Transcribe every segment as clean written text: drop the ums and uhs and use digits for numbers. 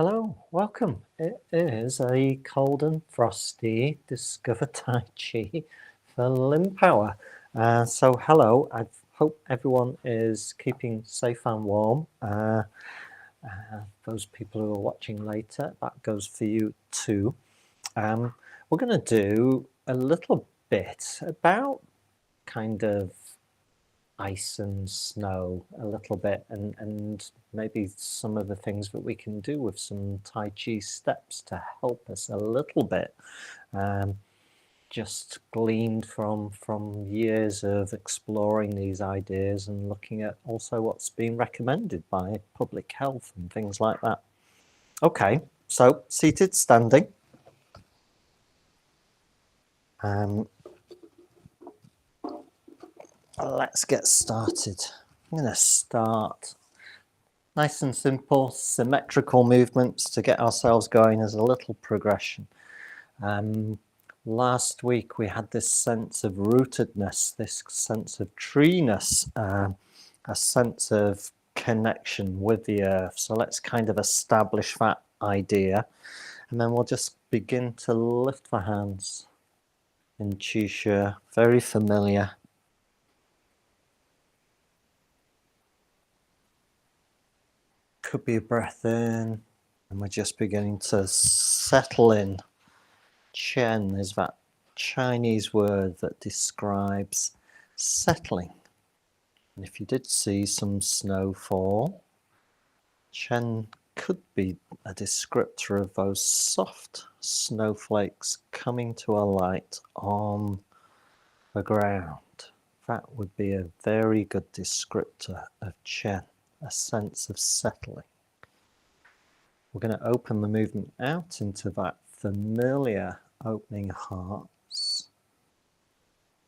Hello, welcome. It is a cold and frosty Discover Tai Chi for LimbPower. So hello, I hope everyone is keeping safe and warm. Those people who are watching later, that goes for you too. We're going to do a little bit about kind of ice and snow a little bit, and maybe some of the things that we can do with some Tai Chi steps to help us a little bit, just gleaned from years of exploring these ideas and looking at also what's being recommended by public health and things like that. Okay, so seated, standing. Let's get started. I'm going to start nice and simple, symmetrical movements to get ourselves going as a little progression. Last week we had this sense of rootedness, this sense of treeness, a sense of connection with the earth. So let's kind of establish that idea, and then we'll just begin to lift the hands in Chi Shi, very familiar. Could be a breath in, and we're just beginning to settle in. Chen is that Chinese word that describes settling. And if you did see some snow fall, Chen could be a descriptor of those soft snowflakes coming to a light on the ground. That would be a very good descriptor of Chen, a sense of settling. We're going to open the movement out into that familiar opening hearts.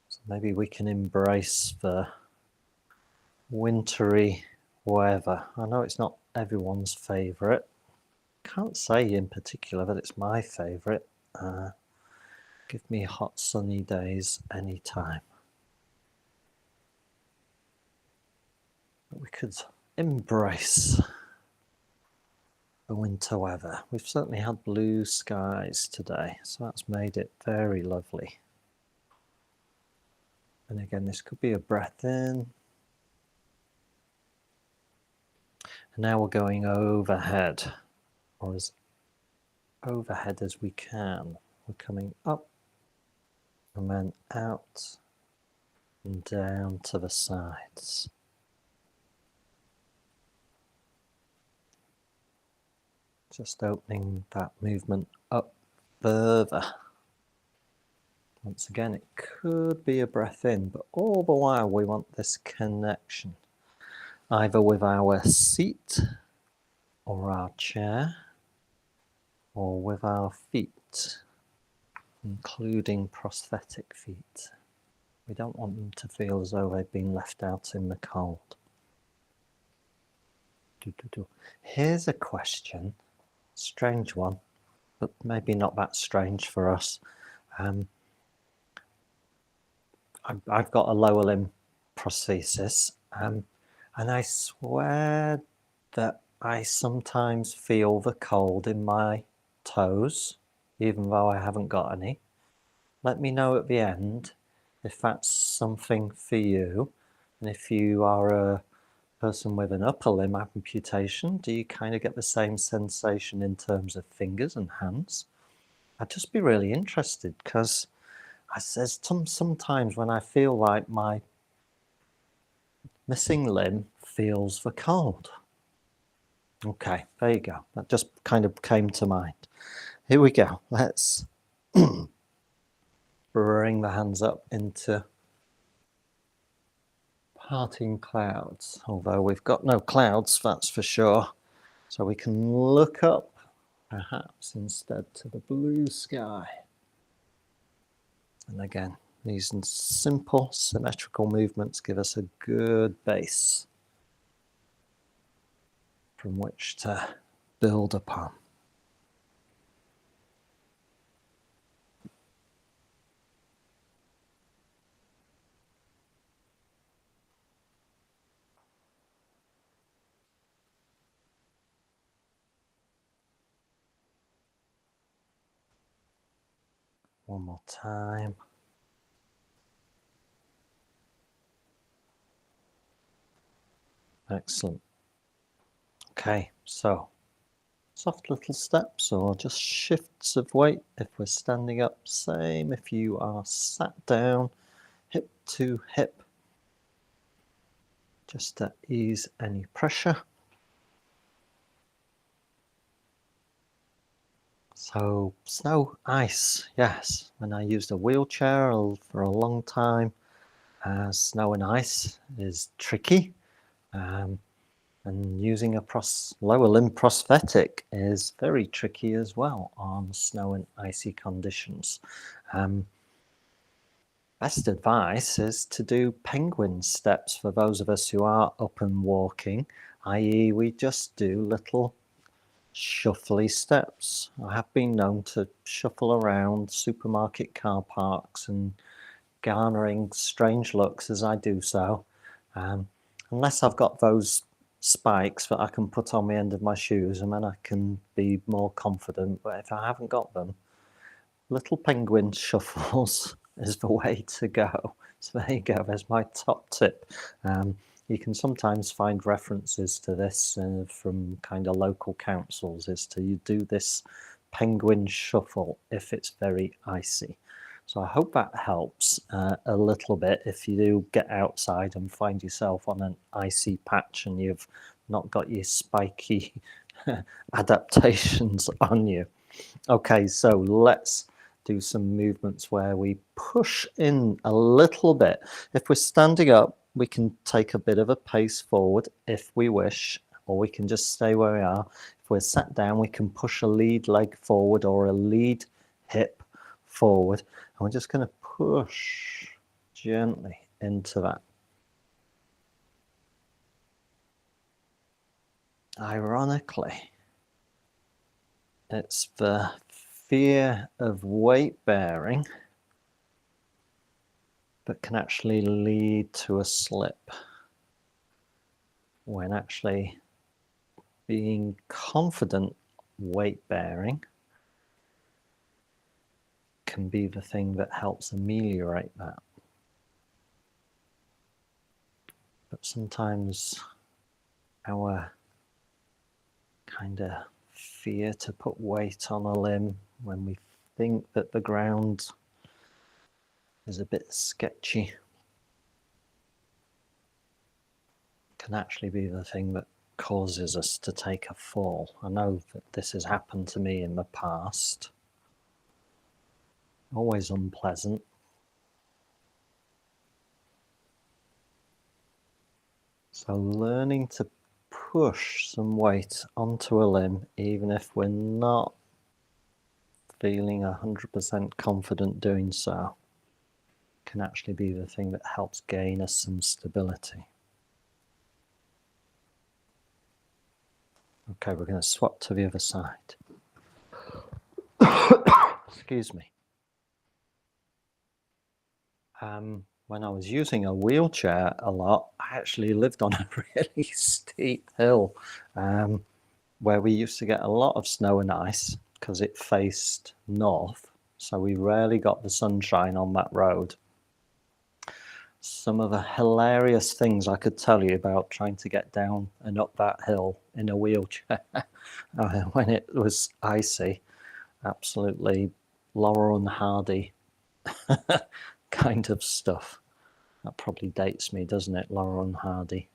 So maybe we can embrace the wintry weather. I know it's not everyone's favourite. Can't say in particular that it's my favourite. Give me hot sunny days anytime. But we could embrace the winter weather. We've certainly had blue skies today, so that's made it very lovely. And again, this could be a breath in. And now we're going overhead, or as overhead as we can. We're coming up and then out and down to the sides. Just opening that movement up further. Once again, it could be a breath in, but all the while we want this connection, either with our seat or our chair, or with our feet, including prosthetic feet. We don't want them to feel as though they've been left out in the cold. Here's a question, strange one, but maybe not that strange for us. I've got a lower limb prosthesis, and I swear that I sometimes feel the cold in my toes, even though I haven't got any. Let me know at the end if that's something for you, and if you are a person with an upper limb amputation, do you kind of get the same sensation in terms of fingers and hands? I'd just be really interested, because there's sometimes when I feel like my missing limb feels the cold. Okay, there you go. That just kind of came to mind. Here we go. Let's bring the hands up into parting clouds, although we've got no clouds, that's for sure. So we can look up, perhaps instead, to the blue sky. And again, these simple symmetrical movements give us a good base from which to build upon. One more time. Excellent. Okay, so soft little steps or just shifts of weight if we're standing up. Same if you are sat down, hip to hip, just to ease any pressure. So snow, ice, yes. When I used a wheelchair for a long time, snow and ice is tricky. And using a lower limb prosthetic is very tricky as well on snow and icy conditions. Best advice is to do penguin steps for those of us who are up and walking, i.e. we just do little shuffly steps. I have been known to shuffle around supermarket car parks and garnering strange looks as I do so. Unless I've got those spikes that I can put on the end of my shoes, and then I can be more confident. But if I haven't got them, little penguin shuffles is the way to go. So there you go, there's my top tip. You can sometimes find references to this from kind of local councils, is to you do this penguin shuffle if it's very icy. So I hope that helps a little bit if you do get outside and find yourself on an icy patch and you've not got your spiky adaptations on you. Okay, so let's do some movements where we push in a little bit. If we're standing up, we can take a bit of a pace forward if we wish, or we can just stay where we are. If we're sat down, we can push a lead leg forward or a lead hip forward. And we're just going to push gently into that. Ironically, it's the fear of weight bearing that can actually lead to a slip, when actually being confident weight bearing can be the thing that helps ameliorate that. But sometimes our kind of fear to put weight on a limb when we think that the ground is a bit sketchy can actually be the thing that causes us to take a fall. I know that this has happened to me in the past. Always unpleasant. So learning to push some weight onto a limb, even if we're not feeling 100% confident doing so, can actually be the thing that helps gain us some stability. Okay, we're going to swap to the other side. Excuse me. When I was using a wheelchair a lot, I actually lived on a really steep hill where we used to get a lot of snow and ice because it faced north, so we rarely got the sunshine on that road. Some of the hilarious things I could tell you about trying to get down and up that hill in a wheelchair when it was icy. Absolutely Laurel and Hardy kind of stuff. That probably dates me, doesn't it, Laurel and Hardy?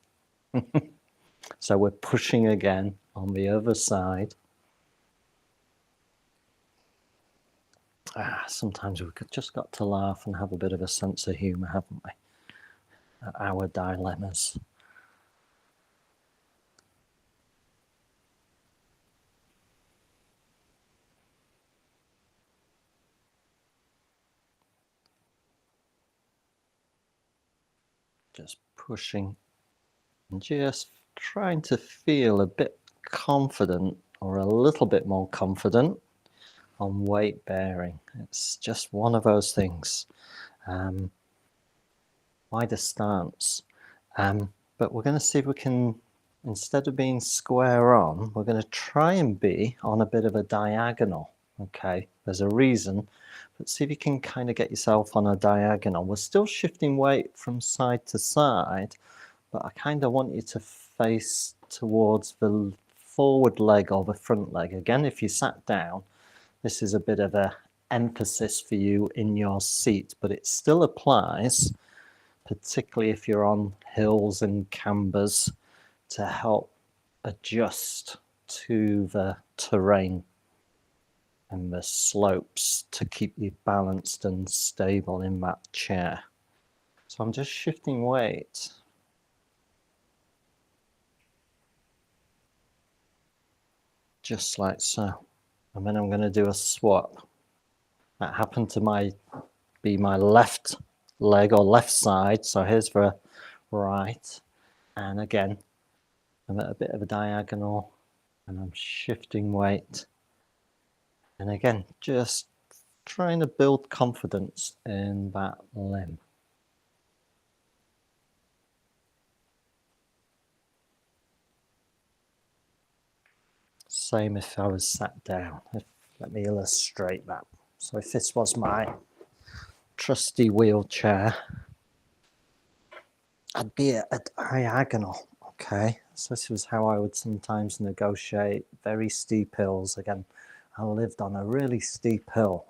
So we're pushing again on the other side. Sometimes we've just got to laugh and have a bit of a sense of humour, haven't we? At our dilemmas. Just pushing and just trying to feel a bit confident or a little bit more confident on weight bearing. It's just one of those things. Wider stance. But we're going to see if we can, instead of being square on, we're going to try and be on a bit of a diagonal. Okay, there's a reason, but see if you can kind of get yourself on a diagonal. We're still shifting weight from side to side, but I kind of want you to face towards the forward leg or the front leg. Again, if you sat down, this is a bit of a emphasis for you in your seat, but it still applies, particularly if you're on hills and cambers, to help adjust to the terrain and the slopes to keep you balanced and stable in that chair. So I'm just shifting weight. Just like so. And then I'm going to do a swap. That happened to be my left leg or left side. So here's the right. And again, I'm at a bit of a diagonal and I'm shifting weight. And again, just trying to build confidence in that limb. Same if I was sat down. Let me illustrate that. So if this was my trusty wheelchair, I'd be at a diagonal, okay? So this was how I would sometimes negotiate very steep hills. Again, I lived on a really steep hill.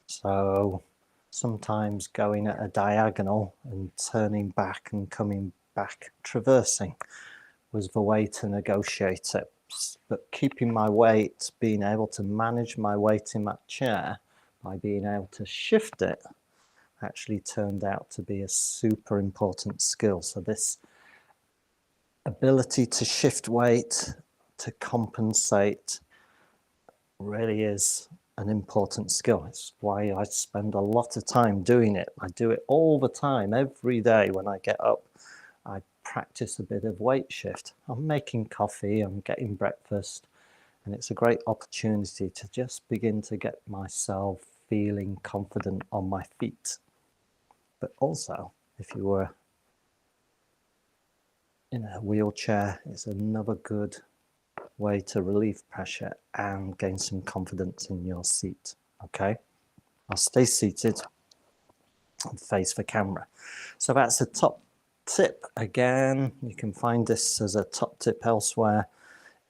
So sometimes going at a diagonal and turning back and coming back, traversing, was the way to negotiate it. But keeping my weight, being able to manage my weight in that chair by being able to shift it, actually turned out to be a super important skill. So this ability to shift weight, to compensate, really is an important skill. It's why I spend a lot of time doing it. I do it all the time, every day when I get up. I practice a bit of weight shift. I'm making coffee, I'm getting breakfast, and it's a great opportunity to just begin to get myself feeling confident on my feet. But also, if you were in a wheelchair, it's another good way to relieve pressure and gain some confidence in your seat. Okay, I'll stay seated and face the camera. So that's a top tip. Again, you can find this as a top tip elsewhere,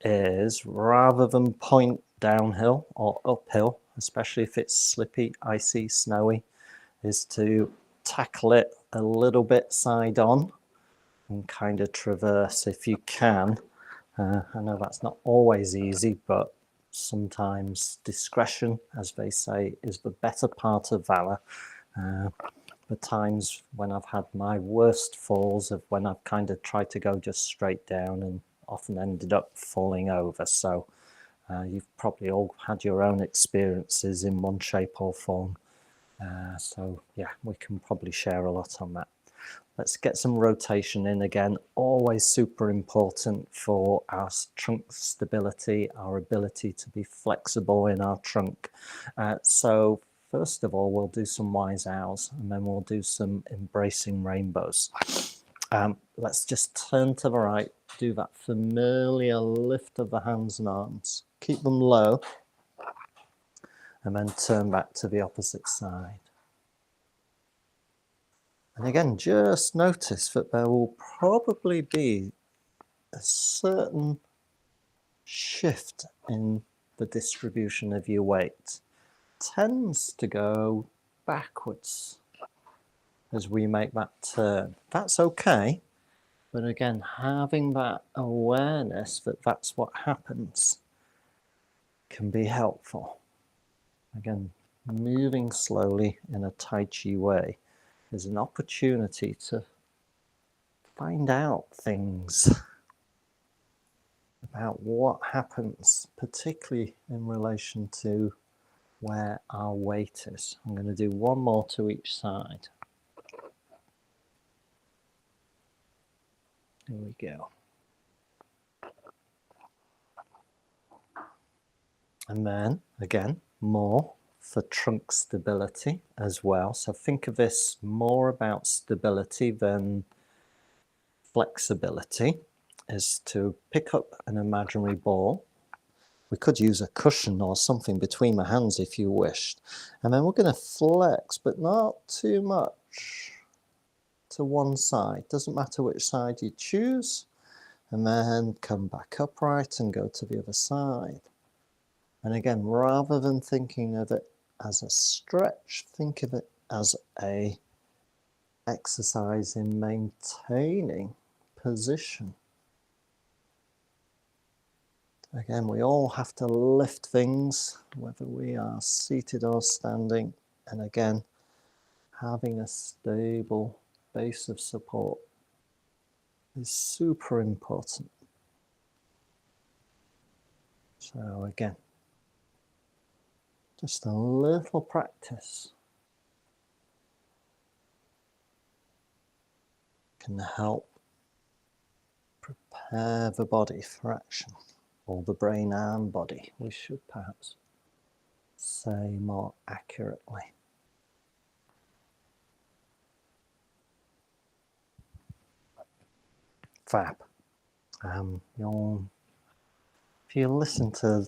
is rather than point downhill or uphill, especially if it's slippy, icy, snowy, is to tackle it a little bit side on and kind of traverse if you can. I know that's not always easy, but sometimes discretion, as they say, is the better part of valor. The times when I've had my worst falls of when I've kind of tried to go just straight down and often ended up falling over. So you've probably all had your own experiences in one shape or form. So yeah, we can probably share a lot on that. Let's get some rotation in again. Always super important for our trunk stability, our ability to be flexible in our trunk. So first of all, we'll do some wise owls and then we'll do some embracing rainbows. Let's just turn to the right, do that familiar lift of the hands and arms. Keep them low and then turn back to the opposite side. And again, just notice that there will probably be a certain shift in the distribution of your weight. Tends to go backwards as we make that turn. That's okay, but again, having that awareness that that's what happens can be helpful. Again, moving slowly in a Tai Chi way is an opportunity to find out things about what happens, particularly in relation to where our weight is. I'm going to do one more to each side. Here we go. And then, again, more for trunk stability as well. So think of this more about stability than flexibility, is to pick up an imaginary ball We could use a cushion or something between my hands if you wished. And then we're going to flex, but not too much, to one side. Doesn't matter which side you choose. And then come back upright and go to the other side. And again, rather than thinking of it as a stretch, think of it as a exercise in maintaining position. Again, we all have to lift things, whether we are seated or standing. And again, having a stable base of support is super important. So again, just a little practice can help prepare the body for action, or the brain and body, we should perhaps say more accurately. Fab. If you listen to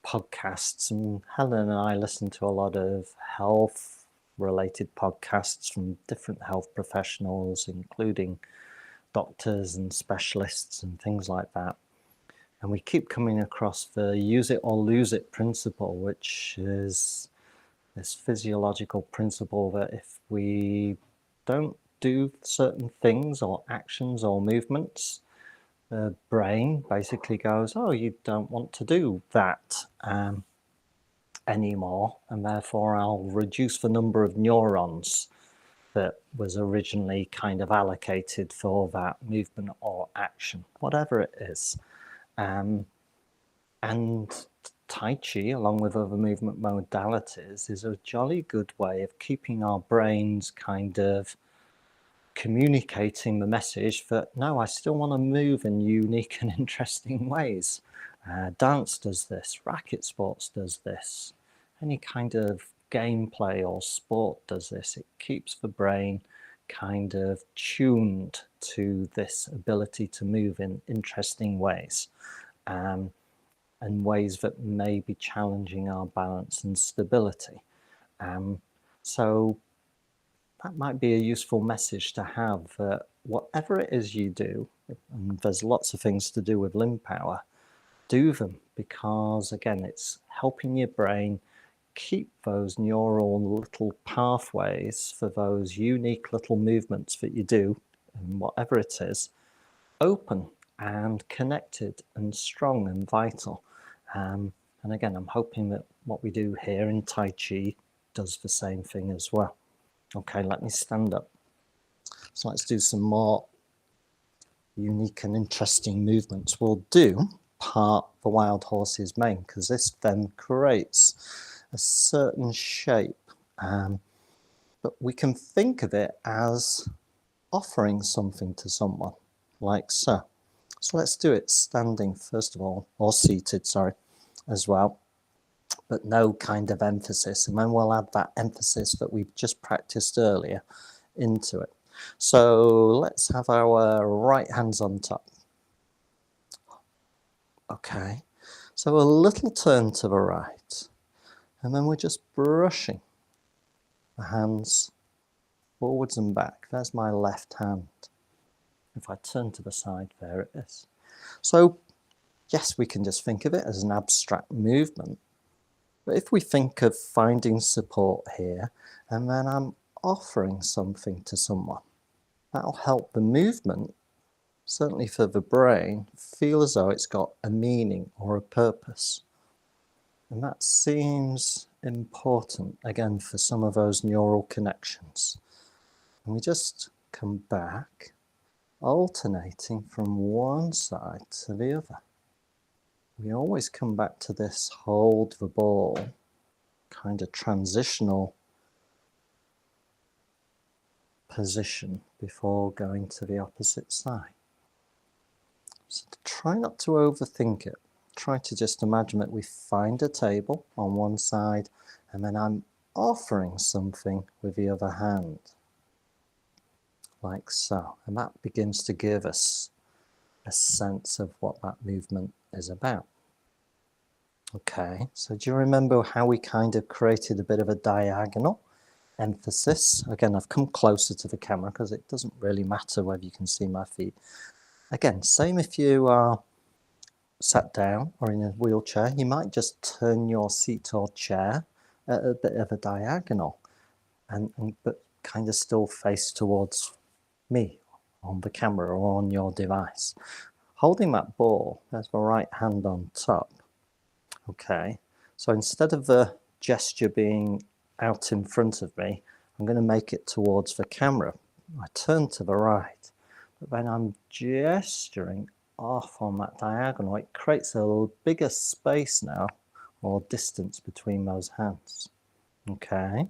podcasts, and Helen and I listen to a lot of health related podcasts from different health professionals, including doctors and specialists and things like that. And we keep coming across the use it or lose it principle, which is this physiological principle that if we don't do certain things or actions or movements, the brain basically goes, oh, you don't want to do that anymore, and therefore I'll reduce the number of neurons that was originally kind of allocated for that movement or action, whatever it is. And Tai Chi, along with other movement modalities, is a jolly good way of keeping our brains kind of communicating the message that, no, I still want to move in unique and interesting ways. Dance does this, racket sports does this, any kind of gameplay or sport does this. It keeps the brain kind of tuned to this ability to move in interesting ways, and ways that may be challenging our balance and stability. So that might be a useful message to have, that whatever it is you do, and there's lots of things to do with LimbPower, do them, because again, it's helping your brain keep those neural little pathways for those unique little movements that you do, and whatever it is, open and connected and strong and vital. And again, I'm hoping that what we do here in Tai Chi does the same thing as well. Okay, let me stand up. So let's do some more unique and interesting movements. We'll do part the wild horse's mane, because this then creates a certain shape. But we can think of it as offering something to someone, like so. So let's do it standing first of all, or seated, sorry, as well, but no kind of emphasis. And then we'll add that emphasis that we've just practiced earlier into it. So let's have our right hands on top. Okay, so a little turn to the right, and then we're just brushing the hands forwards and back. There's my left hand. If I turn to the side, there it is. So yes, we can just think of it as an abstract movement. But if we think of finding support here, and then I'm offering something to someone, that'll help the movement, certainly for the brain, feel as though it's got a meaning or a purpose. And that seems important, again, for some of those neural connections. And we just come back, alternating from one side to the other. We always come back to this hold the ball, kind of transitional position before going to the opposite side. So try not to overthink it. Try to just imagine that we find a table on one side, and then I'm offering something with the other hand, like so. And that begins to give us a sense of what that movement is about. Okay, so do you remember how we kind of created a bit of a diagonal emphasis? Again, I've come closer to the camera because it doesn't really matter whether you can see my feet. Again, same if you are sat down or in a wheelchair, you might just turn your seat or chair at a bit of a diagonal but kind of still face towards me on the camera or on your device. Holding that ball, there's my right hand on top. Okay, so instead of the gesture being out in front of me, I'm going to make it towards the camera. I turn to the right, but when I'm gesturing off on that diagonal, it creates a little bigger space now, or distance between those hands. Okay,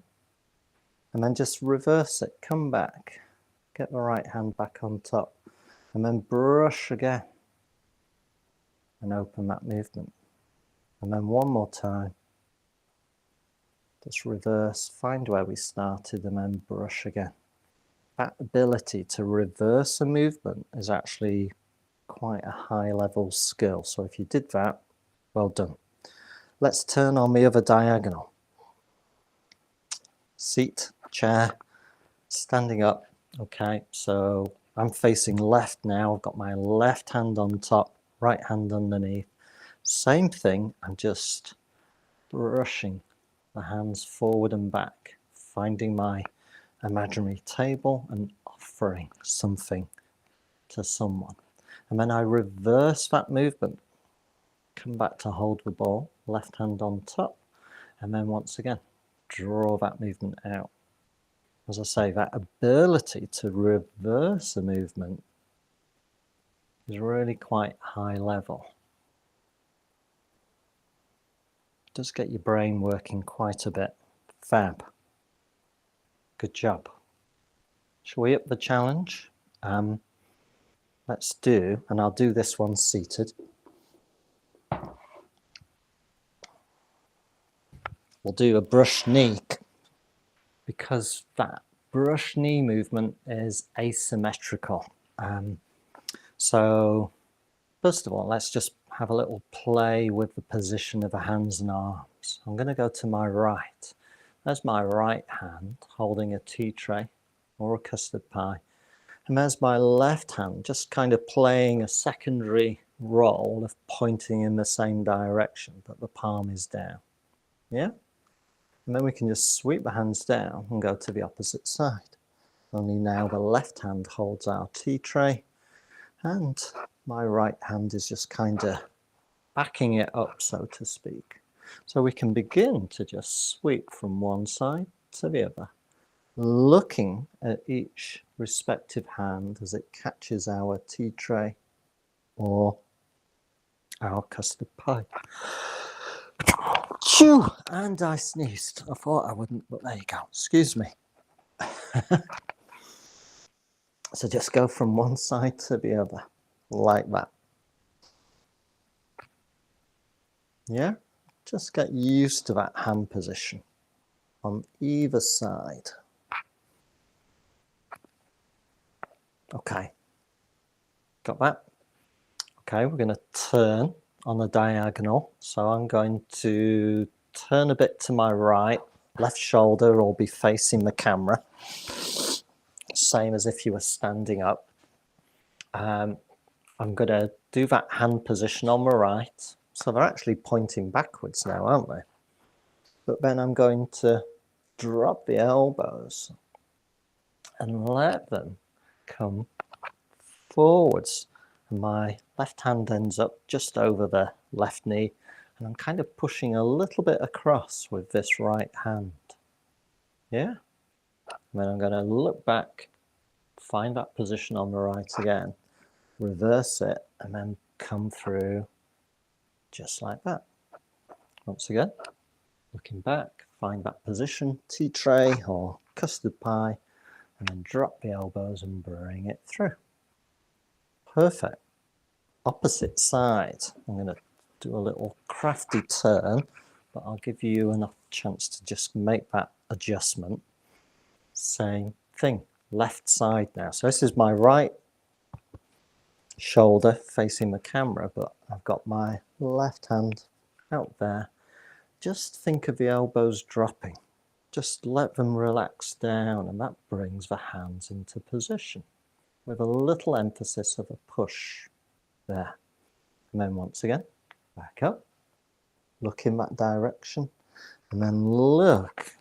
and then just reverse it, come back, get the right hand back on top, and then brush again, and open that movement. And then one more time, just reverse, find where we started, and then brush again. That ability to reverse a movement is actually quite a high level skill. So if you did that, well done. Let's turn on the other diagonal. Seat, chair, standing up. Okay, so I'm facing left now. I've got my left hand on top, right hand underneath. Same thing, I'm just brushing the hands forward and back, finding my imaginary table and offering something to someone. And then I reverse that movement, come back to hold the ball, left hand on top, and then once again, draw that movement out. As I say, that ability to reverse a movement is really quite high level. Does get your brain working quite a bit. Fab. Good job. Shall we up the challenge? Let's do, and I'll do this one seated. We'll do a brush knee, because that brush knee movement is asymmetrical. So first of all, let's just have a little play with the position of the hands and arms. I'm going to go to my right. There's my right hand holding a tea tray or a custard pie. And there's my left hand just kind of playing a secondary role of pointing in the same direction, but the palm is down. Yeah? And then we can just sweep the hands down and go to the opposite side. Only now the left hand holds our tea tray and my right hand is just kind of backing it up, so to speak. So we can begin to just sweep from one side to the other, looking at each respective hand as it catches our tea tray or our custard pie. Phew! And I sneezed. I thought I wouldn't, but there you go. Excuse me. So just go from one side to the other, like that. Yeah? Just get used to that hand position on either side. Okay. Got that? Okay, we're going to turn on a diagonal. So I'm going to turn a bit to my right, left shoulder will be facing the camera. Same as if you were standing up. I'm going to do that hand position on the right. So they're actually pointing backwards now, aren't they? But then I'm going to drop the elbows and let them come forwards. And my left hand ends up just over the left knee, and I'm kind of pushing a little bit across with this right hand. Yeah? And then I'm going to look back, find that position on the right again, reverse it, and then come through just like that. Once again, looking back, find that position, tea tray or custard pie, and then drop the elbows and bring it through. Perfect. Opposite side. I'm going to do a little crafty turn, but I'll give you enough chance to just make that adjustment. Same thing, left side now. So this is my right shoulder facing the camera, but I've got my left hand out there. Just think of the elbows dropping. Just let them relax down, and that brings the hands into position with a little emphasis of a push there. And then once again, back up, look in that direction, and then look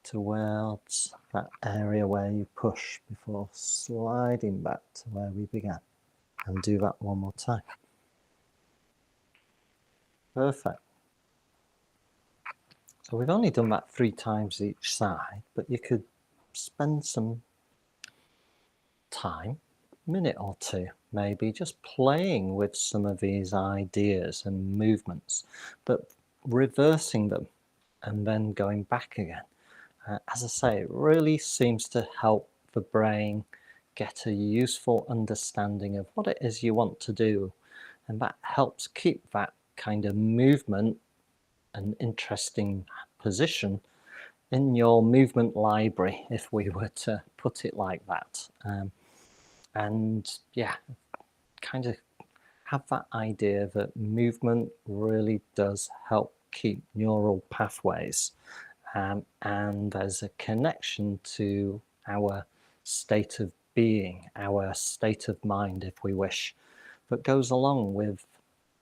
towards that area where you push before sliding back to where we began. And do that one more time. Perfect. So we've only done that 3 times each side, but you could spend some time, minute or two, maybe just playing with some of these ideas and movements, but reversing them and then going back again. As I say, it really seems to help the brain get a useful understanding of what it is you want to do, and that helps keep that kind of movement and interesting position in your movement library, if we were to put it like that. And yeah, kind of have that idea that movement really does help keep neural pathways, and there's a connection to our state of being, our state of mind, if we wish, that goes along with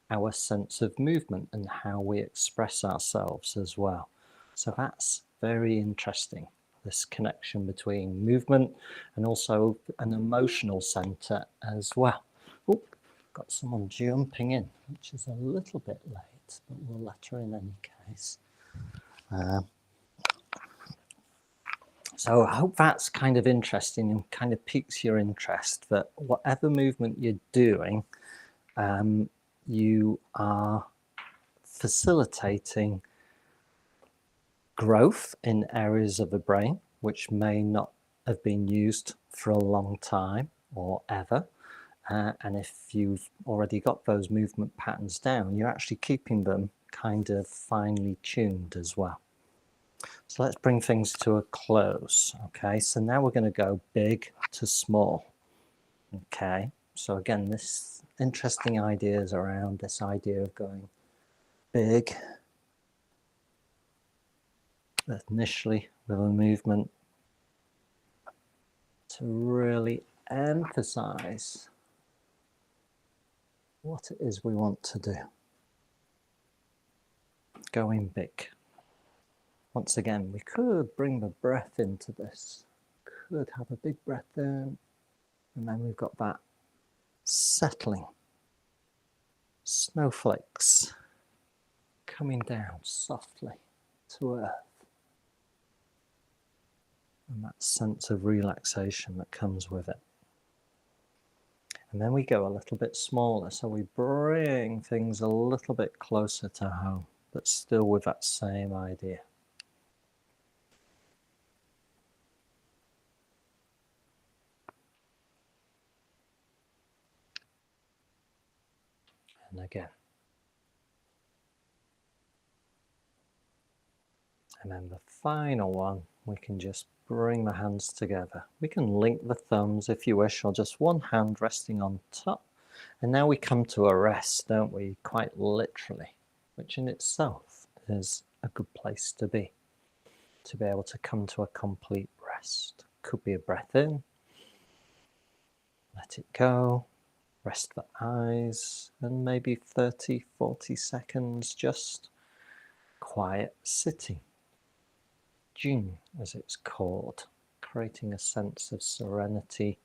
our sense of movement and how we express ourselves as well. So that's very interesting, this connection between movement and also an emotional center as well. Oh, got someone jumping in, which is a little bit late, but we'll let her in any case. So I hope that's kind of interesting and kind of piques your interest, that whatever movement you're doing, you are facilitating growth in areas of the brain which may not have been used for a long time or ever. And if you've already got those movement patterns down, you're actually keeping them kind of finely tuned as well. So let's bring things to a close. Okay, so now we're going to go big to small. Okay, so again, this interesting ideas around this idea of going big initially with a movement to really emphasize what it is we want to do. Going big. Once again, we could bring the breath into this. Could have a big breath in, and then we've got that settling. Snowflakes coming down softly to earth. And that sense of relaxation that comes with it. And then we go a little bit smaller, so we bring things a little bit closer to home, but still with that same idea. And again. And then the final one, we can just bring the hands together. We can link the thumbs if you wish, or just one hand resting on top. And now we come to a rest, don't we? Quite literally, which in itself is a good place to be able to come to a complete rest. Could be a breath in, let it go, rest the eyes, and maybe 30, 40 seconds just quiet sitting. Jing, as it's called, creating a sense of serenity,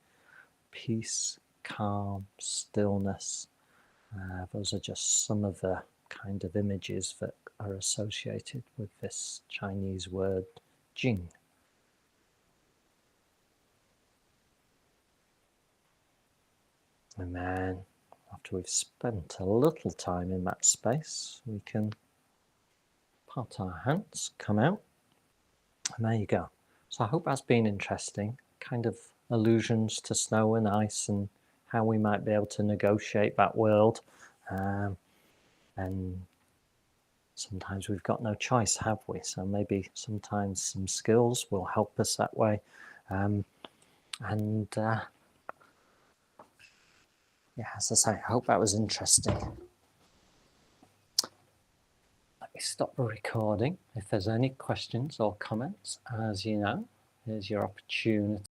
peace, calm, stillness. Those are just some of the kind of images that are associated with this Chinese word, Jing. And then, after we've spent a little time in that space, we can part our hands, come out, and there you go. So I hope that's been interesting, kind of allusions to snow and ice and how we might be able to negotiate that world. And sometimes we've got no choice, have we? So maybe sometimes some skills will help us that way. Yeah, as I say, I hope that was interesting. stop the recording. If there's any questions or comments, as you know, here's your opportunity